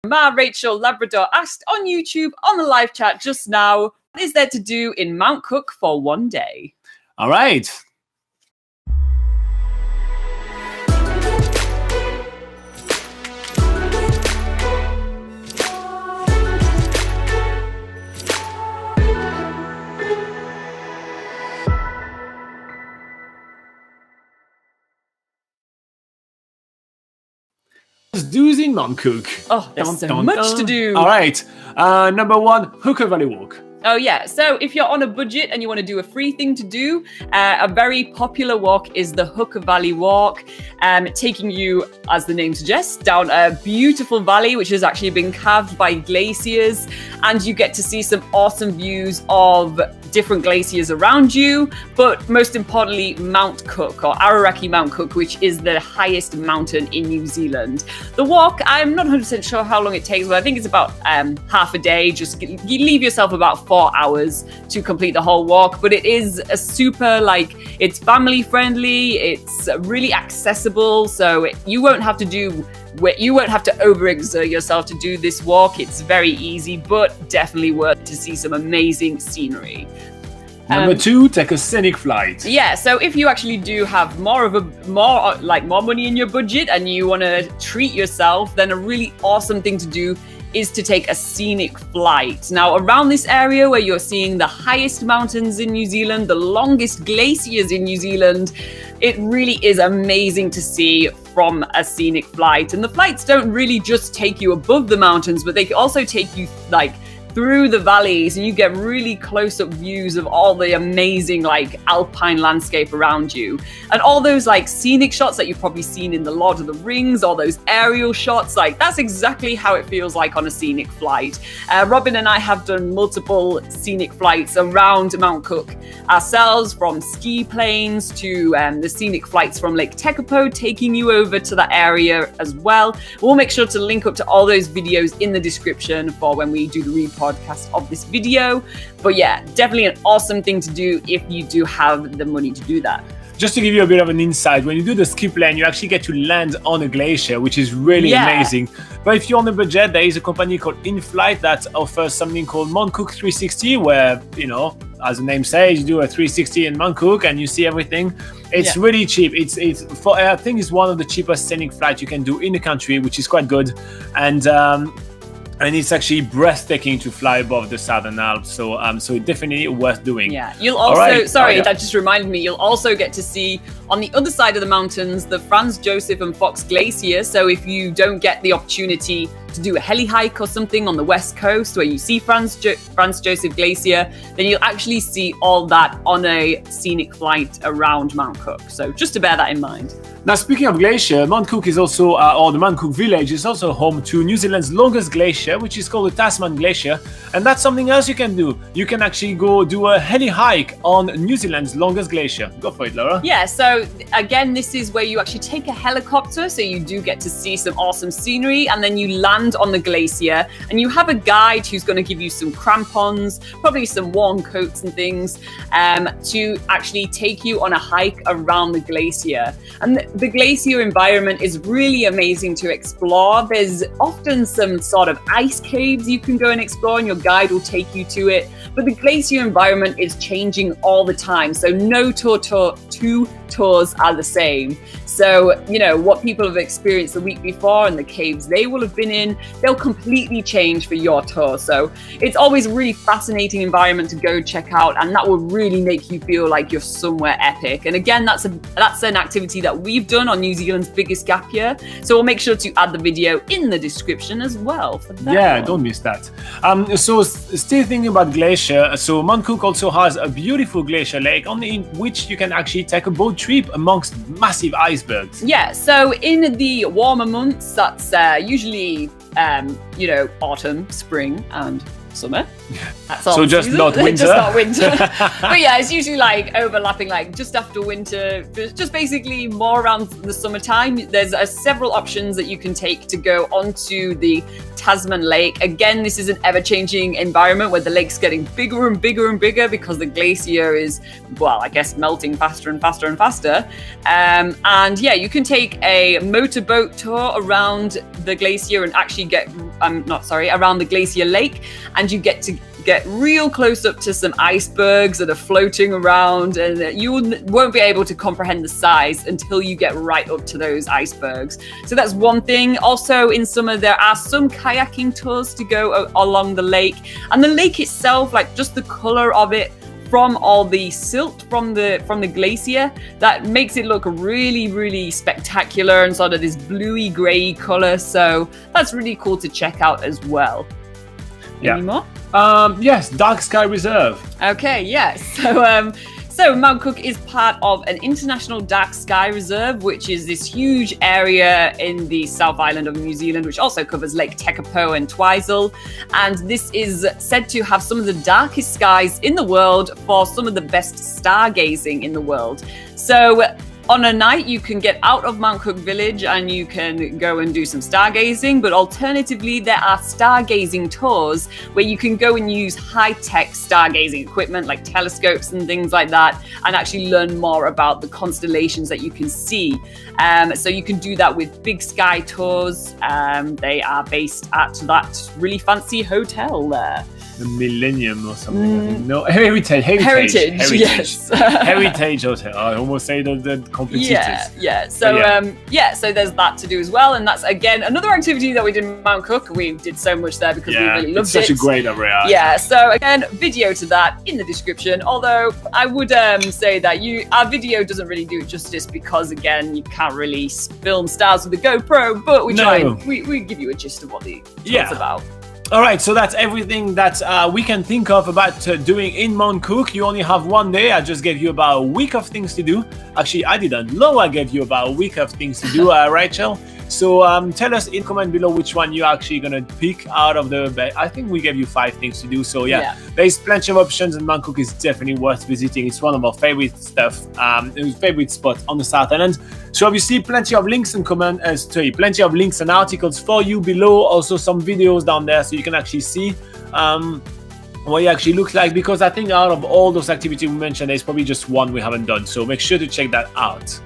Ma Rachel Labrador asked on YouTube on the live chat just now, what is there to do in Mt Cook for one day? All right. Do's in Mt Cook. Oh, there's so much to do. All right. Number one, Hooker Valley Walk. Oh, yeah. So if you're on a budget and you want to do a free thing to do, a very popular walk is the Hooker Valley Walk, taking you, as the name suggests, down a beautiful valley, which has actually been carved by glaciers. And you get to see some awesome views of different glaciers around you, but most importantly, Mt Cook, or Aoraki Mt Cook, which is the highest mountain in New Zealand. The walk, I'm not 100% sure how long it takes, but I think it's about half a day. Just you leave yourself about 4 hours to complete the whole walk, but it is a super, it's family friendly, it's really accessible, so you won't have to overexert yourself to do this walk. It's very easy, but definitely worth to see some amazing scenery. Number two, take a Scenic Flight. Yeah, so if you actually do have more money in your budget and you want to treat yourself, then a really awesome thing to do is to take a Scenic Flight. Now, around this area where you're seeing the highest mountains in New Zealand, the longest glaciers in New Zealand, it really is amazing to see from a Scenic Flight. And the flights don't really just take you above the mountains, but they also take you through the valleys, and you get really close-up views of all the amazing alpine landscape around you, and all those scenic shots that you've probably seen in the Lord of the Rings, all those aerial shots. That's exactly how it feels like on a Scenic Flight. Robin and I have done multiple Scenic Flights around Mt Cook ourselves, from ski planes to the Scenic Flights from Lake Tekapo, taking you over to that area as well. We'll make sure to link up to all those videos in the description for when we do the podcast of this video. But yeah, definitely an awesome thing to do if you do have the money to do that. Just to give you a bit of an insight, when you do the ski plane, you actually get to land on a glacier, which is really amazing. But if you're on a budget, there is a company called In-Flight that offers something called Mt Cook 360, where, as the name says, you do a 360 in Mt Cook and you see everything. It's really cheap. I think it's one of the cheapest Scenic Flights you can do in the country, which is quite good. And it's actually breathtaking to fly above the Southern Alps, so it's definitely worth doing. Yeah, you'll also, that just reminded me, you'll also get to see on the other side of the mountains the Franz Josef and Fox Glacier. So if you don't get the opportunity to do a heli hike or something on the west coast where you see Franz Josef Glacier, then you'll actually see all that on a Scenic Flight around Mt Cook. So just to bear that in mind. Now, speaking of glacier, Mt Cook is also, or the Mt Cook village is also home to New Zealand's longest glacier, which is called the Tasman Glacier. And that's something else you can do. You can actually go do a heli hike on New Zealand's longest glacier. Go for it, Laura. Yeah, so again, this is where you actually take a helicopter, so you do get to see some awesome scenery, and then you land on the glacier, and you have a guide who's going to give you some crampons, probably some warm coats and things, to actually take you on a hike around the glacier. And the glacier environment is really amazing to explore. There's often some sort of ice caves you can go and explore, and your guide will take you to it. But the glacier environment is changing all the time, so no two tours are the same. So, what people have experienced the week before and the caves they will have been in, they'll completely change for your tour. So it's always a really fascinating environment to go check out, and that will really make you feel like you're somewhere epic. And again, that's an activity that we've done on New Zealand's biggest gap year. So we'll make sure to add the video in the description as well for that. Yeah, don't miss that. So still thinking about glacier, so Mt Cook also has a beautiful glacier lake on which you can actually take a boat trip amongst massive icebergs. Yeah, so in the warmer months, that's usually autumn, spring, and summer. That's So just not winter. Just not winter. But yeah, it's usually like overlapping, like just after winter, just basically more around the summertime. There's several options that you can take to go onto the Tasman Lake. Again, this is an ever-changing environment where the lake's getting bigger and bigger and bigger because the glacier is, well, I guess melting faster and faster and faster. And yeah, you can take a motorboat tour around the glacier and actually get, around the Glacier Lake, and you get to get real close up to some icebergs that are floating around, and you won't be able to comprehend the size until you get right up to those icebergs. So that's one thing. Also in summer, there are some kayaking tours to go along the lake, and the lake itself, like just the color of it from all the silt from the glacier, that makes it look really, really spectacular and sort of this bluey grey color. So that's really cool to check out as well. Yeah. Any more? Yes, Dark Sky Reserve. Okay, yes. So Mt Cook is part of an international dark sky reserve, which is this huge area in the South Island of New Zealand, which also covers Lake Tekapo and Twizel. And this is said to have some of the darkest skies in the world for some of the best stargazing in the world. So on a night, you can get out of Mt Cook village and you can go and do some stargazing, but alternatively, there are stargazing tours where you can go and use high-tech stargazing equipment like telescopes and things like that, and actually learn more about the constellations that you can see. So you can do that with Big Sky Tours. They are based at that really fancy hotel there. The Millennium or something, I think. No, Heritage, yes. Heritage Hotel. I almost say the competitors. Yeah. So there's that to do as well, and that's again another activity that we did in Mt Cook. We did so much there because we really loved it. It's such a great area. Yeah. So again, video to that in the description. Although I would say that our video doesn't really do it justice because again, you can't really film stars with a GoPro, but we try and we give you a gist of what the tour's about. All right, so that's everything that we can think of about doing in Mt Cook. You only have one day. I just gave you about a week of things to do. Actually, I didn't know I gave you about a week of things to do, Rachel. So tell us in comment below which one you're actually going to pick out of the... I think we gave you 5 things to do. So yeah, there's plenty of options, and Mt Cook is definitely worth visiting. It's one of our favorite favorite spots on the South Island. So obviously plenty of links and plenty of links and articles for you below. Also some videos down there so you can actually see what it actually looks like, because I think out of all those activities we mentioned, there's probably just one we haven't done. So make sure to check that out.